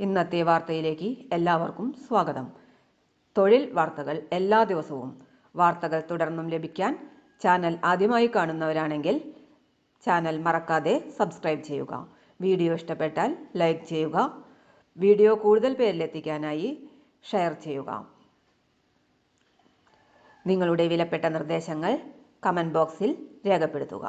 ഇന്നത്തെ വാർത്തയിലേക്ക് എല്ലാവർക്കും സ്വാഗതം. തൊഴിൽ വാർത്തകൾ എല്ലാ ദിവസവും വാർത്തകൾ തുടർന്നും ലഭിക്കാൻ ചാനൽ ആദ്യമായി കാണുന്നവരാണെങ്കിൽ ചാനൽ മറക്കാതെ സബ്സ്ക്രൈബ് ചെയ്യുക. വീഡിയോ ഇഷ്ടപ്പെട്ടാൽ ലൈക്ക് ചെയ്യുക. വീഡിയോ കൂടുതൽ പേരിലെത്തിക്കാനായി ഷെയർ ചെയ്യുക. നിങ്ങളുടെ വിലപ്പെട്ട നിർദ്ദേശങ്ങൾ കമന്റ് ബോക്സിൽ രേഖപ്പെടുത്തുക.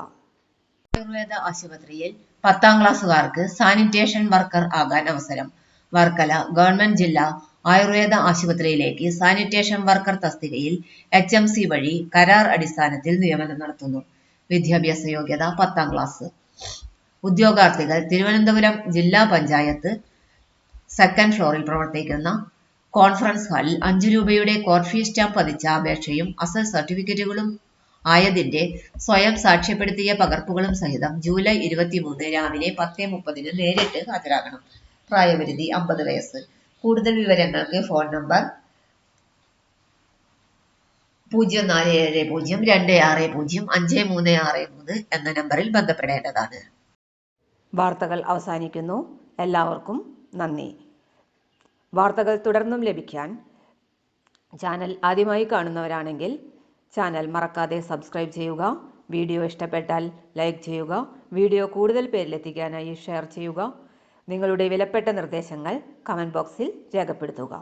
ആയുർവേദ ആശുപത്രിയിൽ 10ാം ക്ലാസ്സുകാർക്ക് സാനിറ്റേഷൻ വർക്കർ ആകാൻ അവസരം. വർക്കല ഗവൺമെന്റ് ജില്ലാ ആയുർവേദ ആശുപത്രിയിലേക്ക് സാനിറ്റേഷൻ വർക്കർ തസ്തികയിൽ HMC വഴി കരാർ അടിസ്ഥാനത്തിൽ നിയമനം നടത്തുന്നു. വിദ്യാഭ്യാസ യോഗ്യത 10ാം ക്ലാസ്. ഉദ്യോഗാർത്ഥികൾ തിരുവനന്തപുരം ജില്ലാ പഞ്ചായത്ത് 2nd ഫ്ലോറിൽ പ്രവർത്തിക്കുന്ന കോൺഫറൻസ് ഹാളിൽ 5 രൂപയുടെ കോർട്ട് ഫീ സ്റ്റാമ്പ് പതിച്ച അപേക്ഷയും അസൽ സർട്ടിഫിക്കറ്റുകളും ആയതിന്റെ സ്വയം സാക്ഷ്യപ്പെടുത്തിയ പകർപ്പുകളും സഹിതം ജൂലൈ 23 രാവിലെ 10:30 നേരിട്ട് ഹാജരാകണം. പ്രായപരിധി 50 വയസ്സ്. കൂടുതൽ വിവരങ്ങൾക്ക് ഫോൺ നമ്പർ 0470260533 എന്ന നമ്പറിൽ ബന്ധപ്പെടേണ്ടതാണ്. വാർത്തകൾ അവസാനിക്കുന്നു. എല്ലാവർക്കും നന്ദി. വാർത്തകൾ തുടർന്നും ലഭിക്കാൻ ചാനൽ ആദ്യമായി കാണുന്നവരാണെങ്കിൽ ചാനൽ മറക്കാതെ സബ്സ്ക്രൈബ് ചെയ്യുക. വീഡിയോ ഇഷ്ടപ്പെട്ടാൽ ലൈക്ക് ചെയ്യുക. വീഡിയോ കൂടുതൽ പേരിലെത്തിക്കാനായി ഷെയർ ചെയ്യുക. നിങ്ങളുടെ വിലപ്പെട്ട നിർദ്ദേശങ്ങൾ കമന്റ് ബോക്സിൽ രേഖപ്പെടുത്തുക.